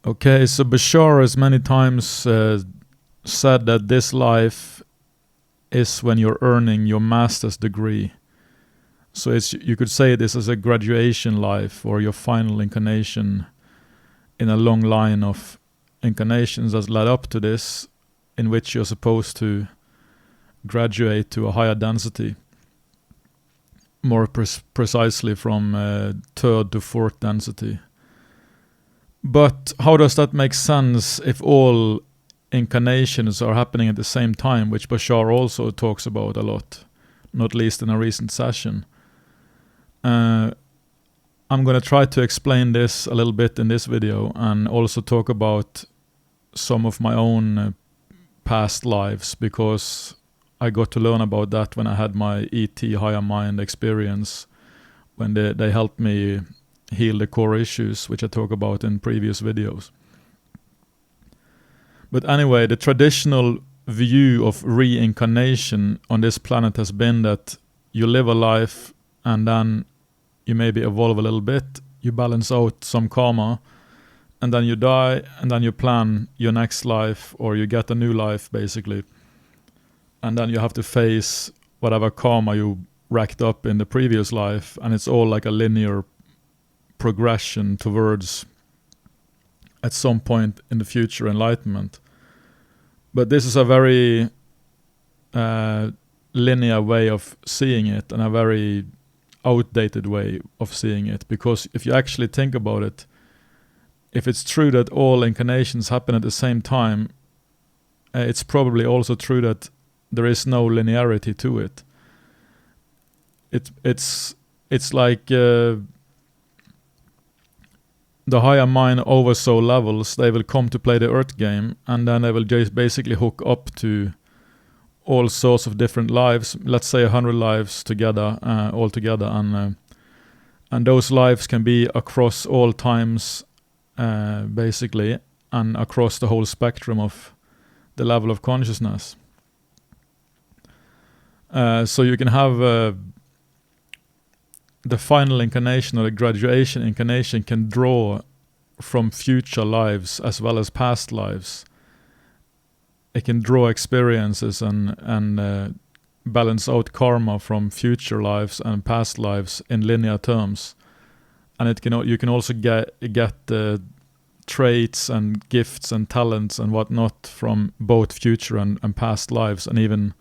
Okay, so Bashar has many times said that this life is when you're earning your master's degree. So you could say this is a graduation life or your final incarnation in a long line of incarnations that led up to this, in which you're supposed to graduate to a higher density, more precisely from third to fourth density. But how does that make sense if all incarnations are happening at the same time, which Bashar also talks about a lot, not least in a recent session? I'm going to try to explain this a little bit in this video and also talk about some of my own past lives, because I got to learn about that when I had my ET higher mind experience, when they helped me heal the core issues, which I talk about in previous videos. But anyway, the traditional view of reincarnation on this planet has been that you live a life and then you maybe evolve a little bit, you balance out some karma, and then you die, and then you plan your next life, or you get a new life basically. And then you have to face whatever karma you racked up in the previous life, and it's all like a linear progression towards, at some point in the future, enlightenment. But this is a very linear way of seeing it, and a very outdated way of seeing it, because if you actually think about it, if it's true that all incarnations happen at the same time, it's probably also true that there is no linearity to it. It's like the higher mind oversoul levels, they will come to play the Earth game, and then they will just basically hook up to all sorts of different lives, let's say 100 lives together, all together, and those lives can be across all times, basically, and across the whole spectrum of the level of consciousness. So you can have the final incarnation or the graduation incarnation can draw from future lives as well as past lives. It can draw experiences and balance out karma from future lives and past lives in linear terms, and you can also get traits and gifts and talents and whatnot from both future and past lives, and even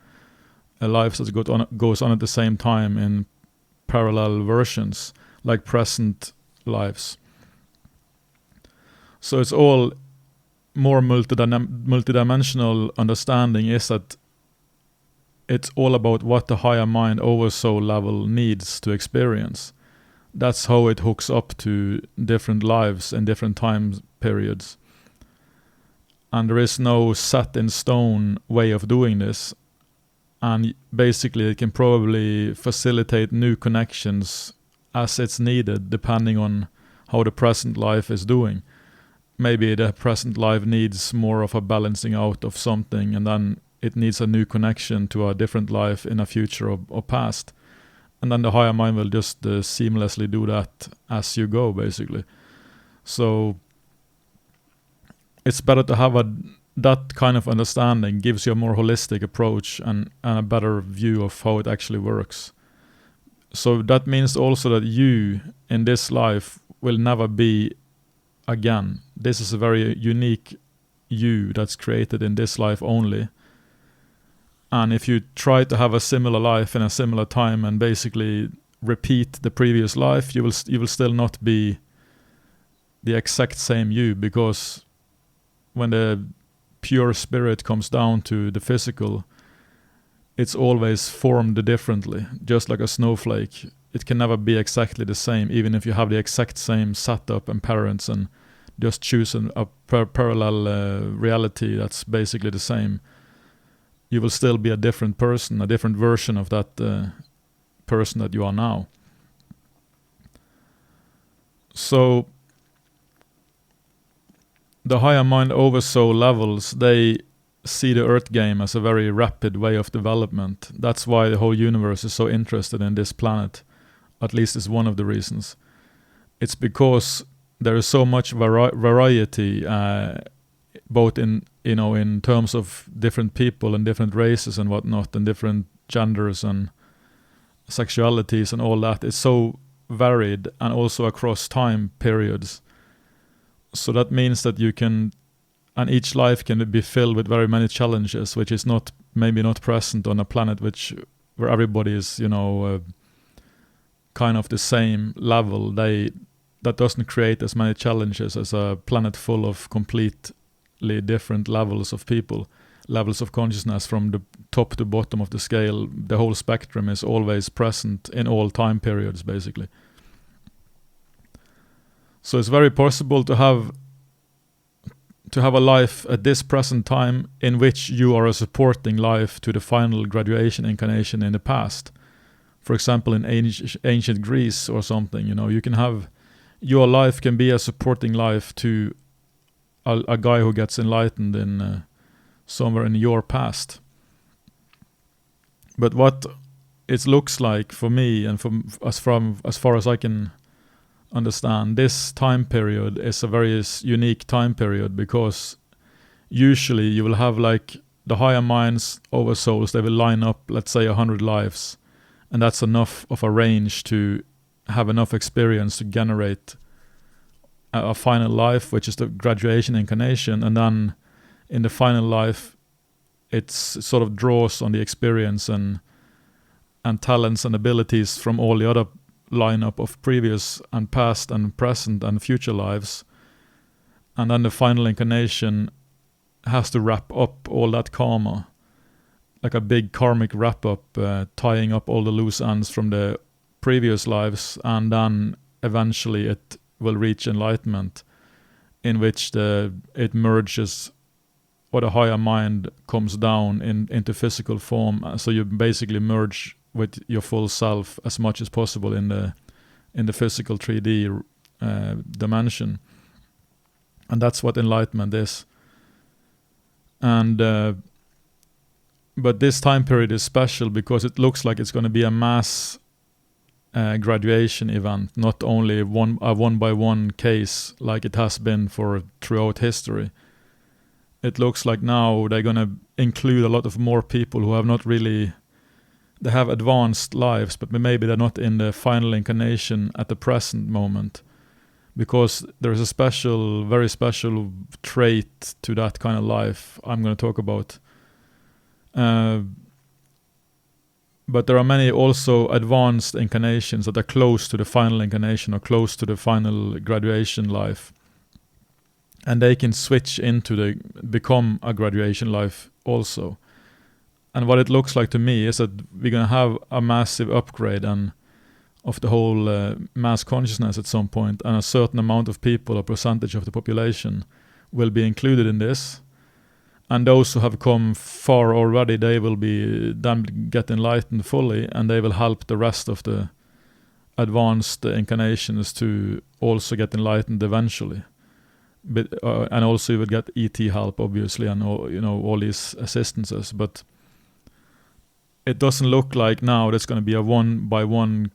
lives that goes on at the same time in parallel versions, like present lives. So it's all more multidimensional understanding is that it's all about what the higher mind oversoul level needs to experience. That's how it hooks up to different lives in different time periods. And there is no set in stone way of doing this. And basically it can probably facilitate new connections as it's needed, depending on how the present life is doing. Maybe the present life needs more of a balancing out of something, and then it needs a new connection to a different life in a future or past. And then the higher mind will just seamlessly do that as you go, basically. So it's better to have that kind of understanding, gives you a more holistic approach and a better view of how it actually works. So that means also that you in this life will never be again. This is a very unique you that's created in this life only. And if you try to have a similar life in a similar time and basically repeat the previous life, you will still not be the exact same you, because when the pure spirit comes down to the physical, it's always formed differently, just like a snowflake. It can never be exactly the same, even if you have the exact same setup and parents and just choose a parallel reality that's basically the same. You will still be a different person, a different version of that person that you are now. So the higher mind oversoul levels, they see the Earth game as a very rapid way of development. That's why the whole universe is so interested in this planet. At least it's one of the reasons. It's because there is so much variety, both in terms of different people and different races and whatnot, and different genders and sexualities and all that. It's so varied, and also across time periods. So that means that and each life can be filled with very many challenges, which is maybe not present on a planet where everybody is, kind of the same level. That doesn't create as many challenges as a planet full of completely different levels of people, levels of consciousness from the top to bottom of the scale. The whole spectrum is always present in all time periods, basically. So it's very possible to have a life at this present time in which you are a supporting life to the final graduation incarnation in the past. For example, in ancient Greece or something, you can have your life can be a supporting life to a guy who gets enlightened in somewhere in your past. But what it looks like for me, and as far as I can understand, this time period is a very unique time period, because usually you will have like the higher minds, oversouls, they will line up, let's say 100 lives, and that's enough of a range to have enough experience to generate a final life, which is the graduation incarnation. And then in the final life, it sort of draws on the experience and talents and abilities from all the other lineup of previous and past and present and future lives. And then the final incarnation has to wrap up all that karma, like a big karmic wrap up, tying up all the loose ends from the previous lives, and then eventually it will reach enlightenment, in which it merges, or the higher mind comes down into physical form. So you basically merge with your full self as much as possible in the physical 3D dimension, and that's what enlightenment is. And but this time period is special because it looks like it's going to be a mass graduation event, not only a one by one case like it has been throughout history. It looks like now they're going to include a lot of more people who have not really. They have advanced lives, but maybe they're not in the final incarnation at the present moment, because there's a very special trait to that kind of life I'm going to talk about. But there are many also advanced incarnations that are close to the final incarnation or close to the final graduation life. And they can switch become a graduation life also. And what it looks like to me is that we're going to have a massive upgrade of the whole mass consciousness at some point, and a certain amount of people, a percentage of the population, will be included in this. And those who have come far already, they will then get enlightened fully, and they will help the rest of the advanced incarnations to also get enlightened eventually. And also you will get ET help, obviously, and all these assistances. But it doesn't look like now there's going to be a one-by-one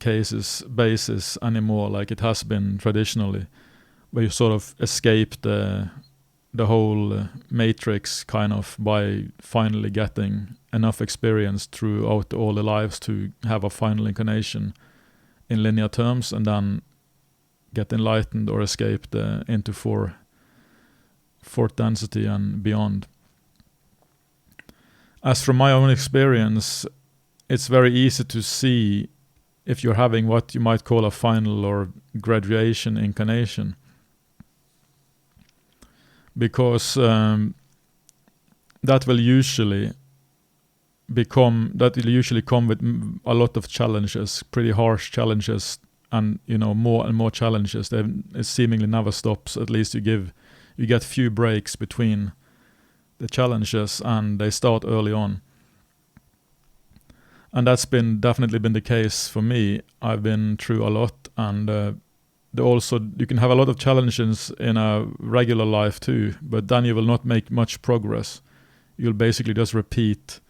basis anymore, like it has been traditionally, where you sort of escape the whole matrix kind of by finally getting enough experience throughout all the lives to have a final incarnation in linear terms, and then get enlightened or escape into fourth density and beyond. As from my own experience, it's very easy to see if you're having what you might call a final or graduation incarnation, because that will usually come with a lot of challenges, pretty harsh challenges, and more and more challenges. It seemingly never stops. At least you get few breaks between the challenges, and they start early on. And that's definitely been the case for me. I've been through a lot, and you can have a lot of challenges in a regular life too, but then you will not make much progress. You'll basically just repeat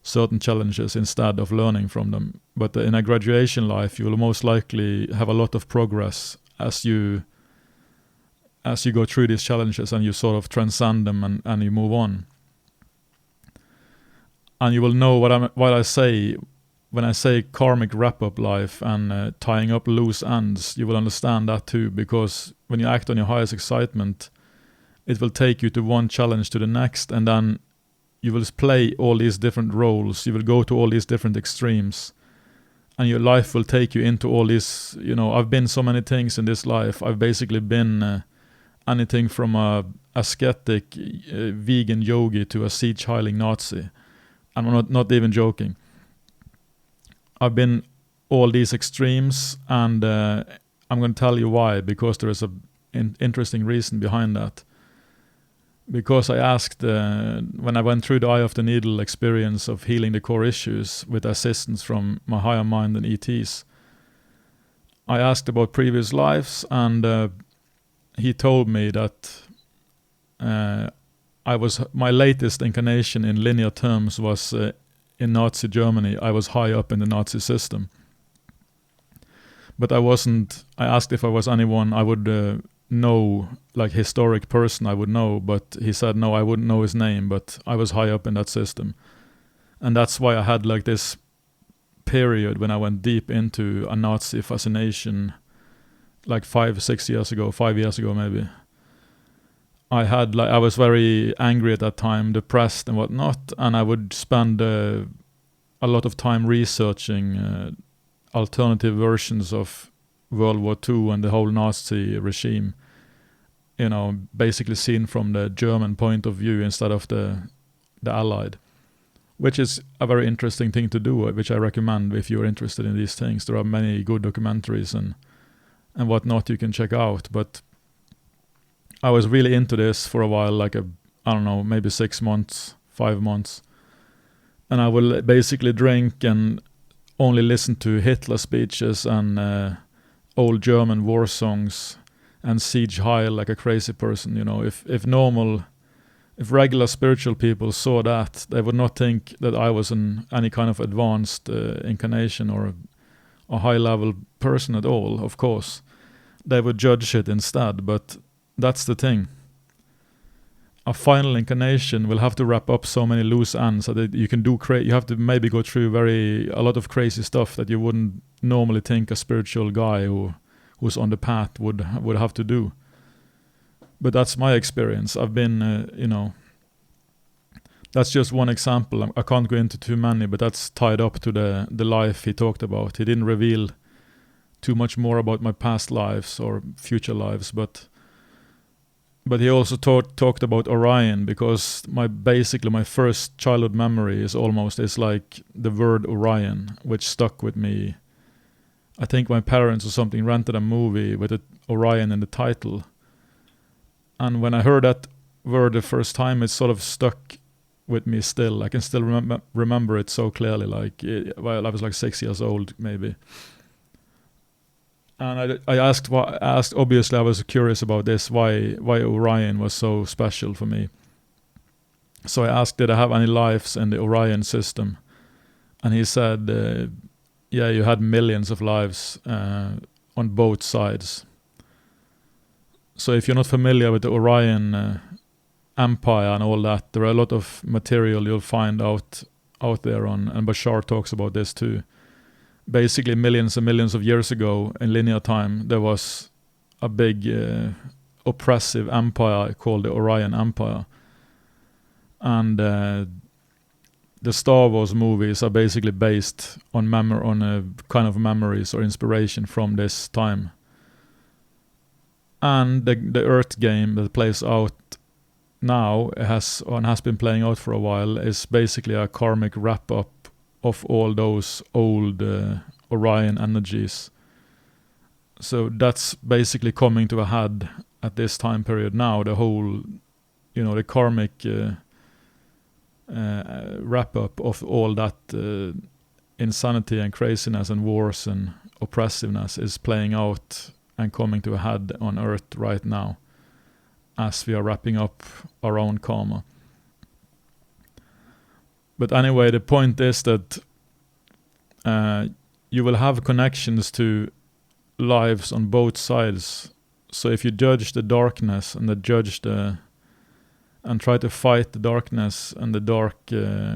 certain challenges instead of learning from them. But in a graduation life, you will most likely have a lot of progress as you as you go through these challenges and you sort of transcend them and you move on. And you will know what I say when I say karmic wrap-up life and tying up loose ends. You will understand that too, because when you act on your highest excitement, it will take you to one challenge to the next, and then you will play all these different roles. You will go to all these different extremes, and your life will take you into all these, I've been so many things in this life. I've basically been anything from a ascetic vegan yogi to a siege-hiling Nazi. I'm not even joking. I've been all these extremes, and I'm going to tell you why, because there is an interesting reason behind that. Because I asked, when I went through the Eye of the Needle experience of healing the core issues with assistance from my higher mind and ETs, I asked about previous lives, and he told me that my latest incarnation in linear terms was in Nazi Germany. I was high up in the Nazi system. But I asked if I was anyone I would know, like historic person I would know, but he said no, I wouldn't know his name, but I was high up in that system. And that's why I had like this period when I went deep into a Nazi fascination, like 5 years ago maybe. I was very angry at that time, depressed and whatnot, and I would spend a lot of time researching alternative versions of World War II and the whole Nazi regime, basically seen from the German point of view instead of the Allied, which is a very interesting thing to do, which I recommend if you're interested in these things. There are many good documentaries and whatnot you can check out, but I was really into this for a while, like maybe 6 months, 5 months. And I will basically drink and only listen to Hitler speeches and old German war songs and siege heil like a crazy person. If regular spiritual people saw that, they would not think that I was any kind of advanced incarnation or a high level person at all, of course. They would judge it instead, but that's the thing. A final incarnation will have to wrap up so many loose ends that you can do you have to maybe go through a lot of crazy stuff that you wouldn't normally think a spiritual guy who's on the path would have to do. But that's my experience. I've been, that's just one example. I can't go into too many, but that's tied up to the life he talked about. He didn't reveal too much more about my past lives or future lives, but he also talked about Orion, because my first childhood memory is like the word Orion, which stuck with me. I think my parents or something rented a movie with Orion in the title. And when I heard that word the first time, it sort of stuck with me still. I can still remember it so clearly. I was like 6 years old, maybe. And I asked, obviously I was curious about this, why Orion was so special for me. So I asked, did I have any lives in the Orion system? And he said, yeah, you had millions of lives on both sides. So if you're not familiar with the Orion Empire and all that, there are a lot of material you'll find out there and Bashar talks about this too. Basically millions and millions of years ago in linear time, there was a big oppressive empire called the Orion Empire. And the Star Wars movies are basically based on a kind of memories or inspiration from this time. And the Earth game that plays out now has been playing out for a while is basically a karmic wrap-up of all those old Orion energies. So that's basically coming to a head at this time period now. The whole, the karmic wrap-up of all that insanity and craziness and wars and oppressiveness is playing out and coming to a head on Earth right now as we are wrapping up our own karma. But anyway, the point is that you will have connections to lives on both sides. So if you judge the darkness and and try to fight the darkness and the dark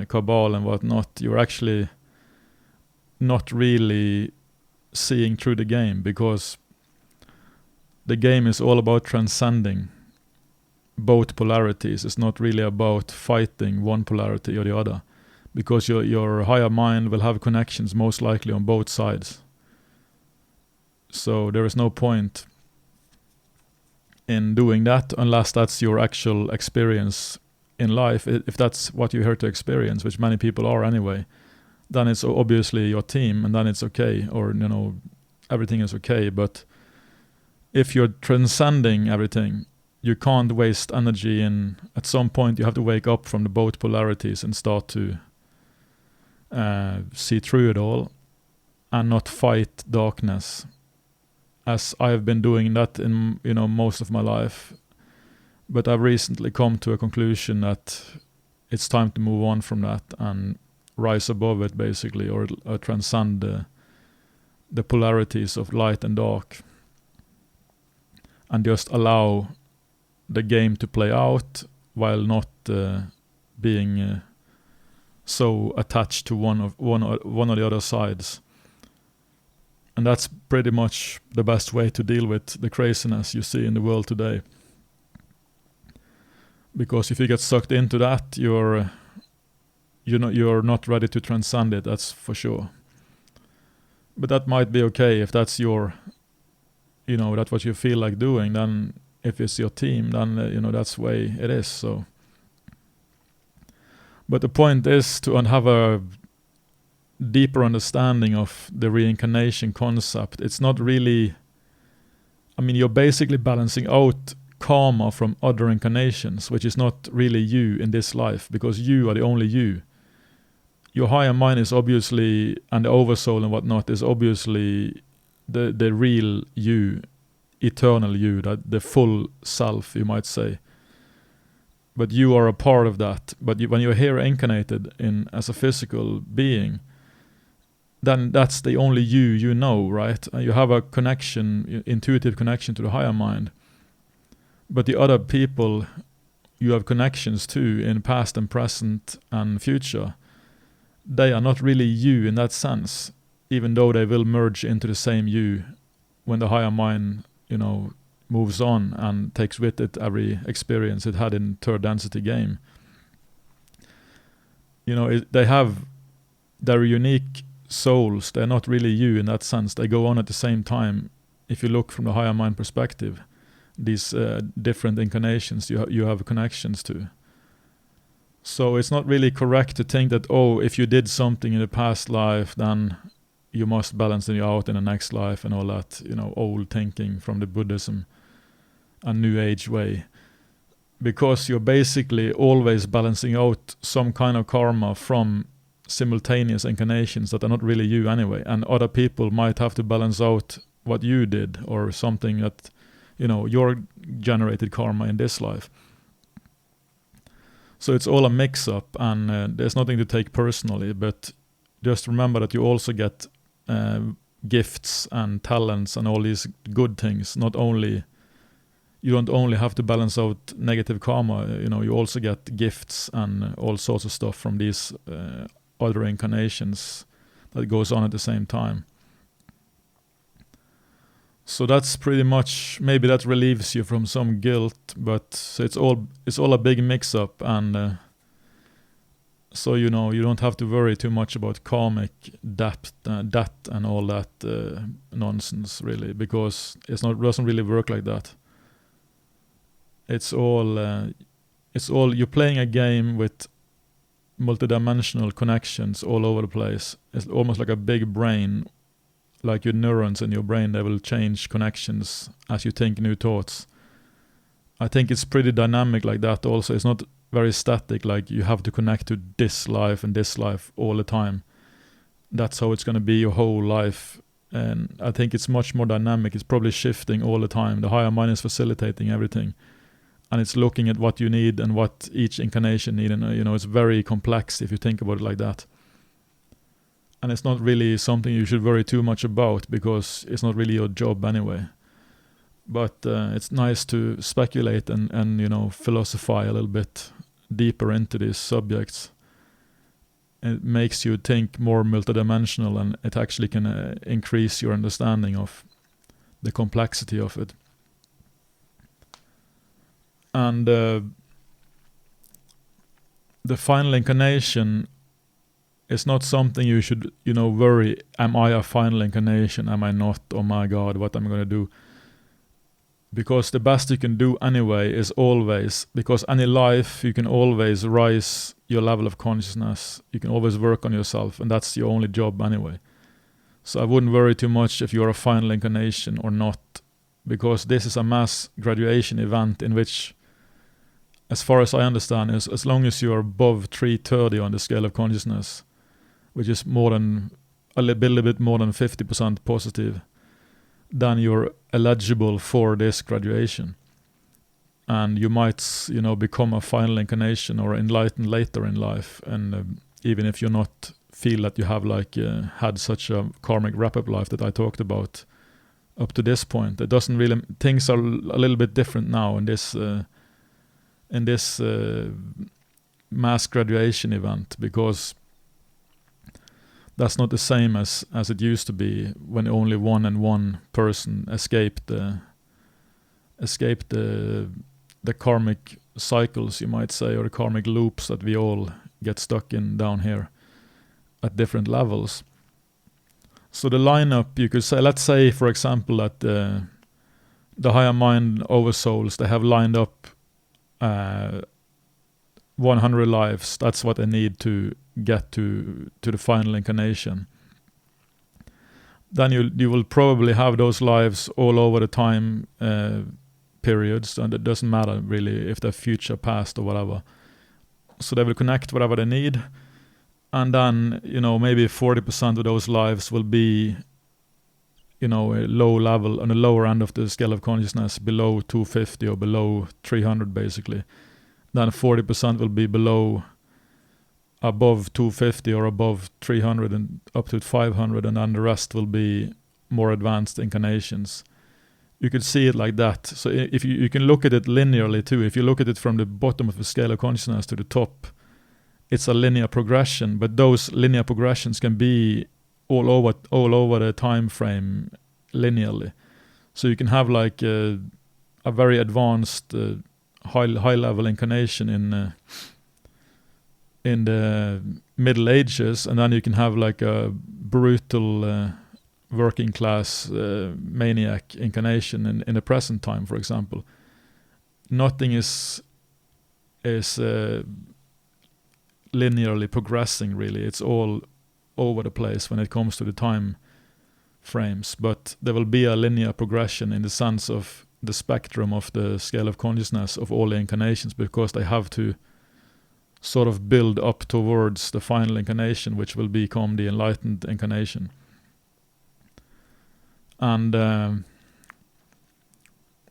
cabal and whatnot, you're actually not really seeing through the game, because the game is all about transcending both polarities. It's not really about fighting one polarity or the other, because your higher mind will have connections most likely on both sides. So there is no point in doing that unless that's your actual experience in life. If that's what you're here to experience, which many people are anyway, then it's obviously your team, and then it's okay, or everything is okay. But if you're transcending everything, you can't waste energy in. At some point you have to wake up from the both polarities and start to see through it all and not fight darkness, as I've been doing that in most of my life. But I've recently come to a conclusion that it's time to move on from that and rise above it, basically, or transcend the polarities of light and dark, and just allow the game to play out while not being so attached to one or the other sides. And that's pretty much the best way to deal with the craziness you see in the world today. Because if you get sucked into that, you're not ready to transcend it, that's for sure. But that might be okay if that's that's what you feel like doing. Then if it's your team, then that's the way it is. So, but the point is to have a deeper understanding of the reincarnation concept. It's not really, you're basically balancing out karma from other incarnations, which is not really you in this life, because you are the only you. Your higher mind is obviously, and the oversoul and whatnot is obviously the real you, eternal you, that the full self, you might say. But you are a part of that. But when you're here incarnated as a physical being, then that's the only you know, right? And you have a connection, intuitive connection to the higher mind. But the other people you have connections to in past and present and future, they are not really you in that sense, even though they will merge into the same you when the higher mind, moves on and takes with it every experience it had in third density game. They have their unique souls. They're not really you in that sense. They go on at the same time. If you look from the higher mind perspective, these different incarnations you have connections to. So it's not really correct to think that, if you did something in the past life, then you must balance it out in the next life and all that, old thinking from the Buddhism and New Age way. Because you're basically always balancing out some kind of karma from simultaneous incarnations that are not really you anyway. And other people might have to balance out what you did, or something that, your generated karma in this life. So it's all a mix-up, and there's nothing to take personally, but just remember that you also get gifts and talents and all these good things. You don't only have to balance out negative karma, you also get gifts and all sorts of stuff from these other incarnations that goes on at the same time. So that's pretty much, maybe that relieves you from some guilt, but so it's all a big mix-up, and so you don't have to worry too much about karmic debt and all that nonsense, really, because doesn't really work like that. It's all you're playing a game with multidimensional connections all over the place. It's almost like a big brain. Like your neurons in your brain, they will change connections as you think new thoughts. I think it's pretty dynamic like that also. It's not very static, like you have to connect to this life and this life all the time. That's how it's going to be your whole life. And I think it's much more dynamic. It's probably shifting all the time. The higher mind is facilitating everything. And it's looking at what you need and what each incarnation need. And it's very complex if you think about it like that. And it's not really something you should worry too much about, because it's not really your job anyway. But it's nice to speculate and philosophize a little bit deeper into these subjects. It makes you think more multidimensional, and it actually can increase your understanding of the complexity of it. And the final incarnation is not something you should, worry, am I a final incarnation, am I not, oh my god, what am I going to do? Because the best you can do anyway is always, because any life you can always rise your level of consciousness, you can always work on yourself, and that's your only job anyway. So I wouldn't worry too much if you're a final incarnation or not, because this is a mass graduation event in which, as far as I understand, is as long as you are above 330 on the scale of consciousness, which is a little bit more than 50% positive, then you're eligible for this graduation. And you might, become a final incarnation or enlightened later in life. And even if you're not feel that you have had such a karmic wrap-up life that I talked about up to this point, it doesn't really. Things are a little bit different now in this mass graduation event, because that's not the same as it used to be when only one person escaped the karmic cycles, you might say, or the karmic loops that we all get stuck in down here at different levels. So the lineup, you could say, let's say for example that the higher mind oversouls, they have lined up 100 lives. That's what they need to get to the final incarnation. Then you will probably have those lives all over the time periods, and it doesn't matter really if they're future, past, or whatever. So they will connect whatever they need, and then maybe 40% of those lives will be a low level, on the lower end of the scale of consciousness, below 250 or below 300 basically. Then 40% will be above 250 or above 300 and up to 500, and then the rest will be more advanced incarnations. You could see it like that. So if you can look at it linearly too. If you look at it from the bottom of the scale of consciousness to the top, it's a linear progression, but those linear progressions can be all over the time frame linearly. So you can have a very advanced high level incarnation in the Middle Ages, and then you can have a brutal working class maniac incarnation in the present time, for example. Nothing is linearly progressing really. It's all over the place when it comes to the time frames, but there will be a linear progression in the sense of the spectrum of the scale of consciousness of all the incarnations, because they have to sort of build up towards the final incarnation, which will become the enlightened incarnation. And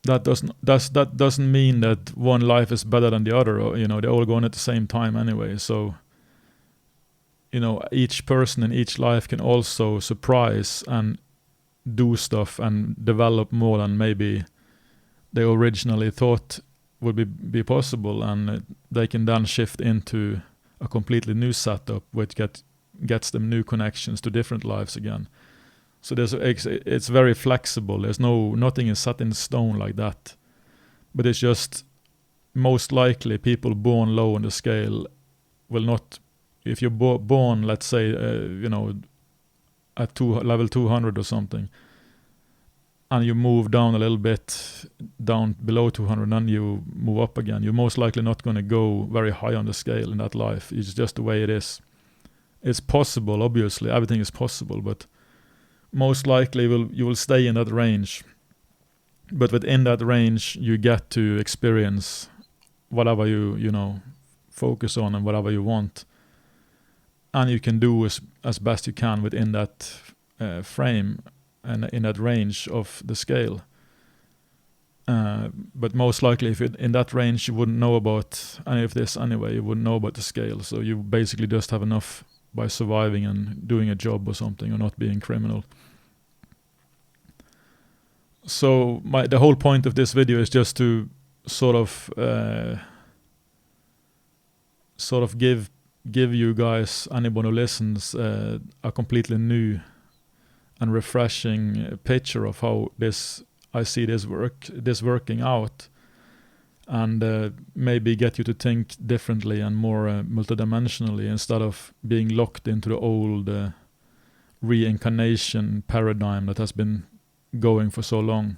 that doesn't mean that one life is better than the other, or they're all going at the same time anyway. So each person in each life can also surprise and do stuff and develop more than maybe they originally thought would be possible, and they can then shift into a completely new setup which gets them new connections to different lives again. So it's very flexible. Nothing is set in stone like that, but it's just most likely people born low on the scale will not. If you're born, let's say, at level 200 or something, and you move down a little bit, down below 200, and then you move up again, you're most likely not going to go very high on the scale in that life. It's just the way it is. It's possible, obviously, everything is possible, but most likely you will stay in that range. But within that range, you get to experience whatever you focus on and whatever you want. And you can do as best you can within that frame and in that range of the scale. But most likely, if you're in that range, you wouldn't know about any of this anyway. You wouldn't know about the scale. So you basically just have enough by surviving and doing a job or something, or not being criminal. So the whole point of this video is just to sort of give you guys, anyone who listens, a completely new and refreshing picture of how I see this working out, and maybe get you to think differently and more multidimensionally, instead of being locked into the old reincarnation paradigm that has been going for so long.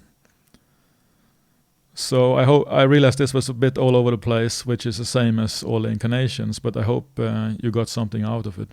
So I realized this was a bit all over the place, which is the same as all the incarnations, but I hope you got something out of it.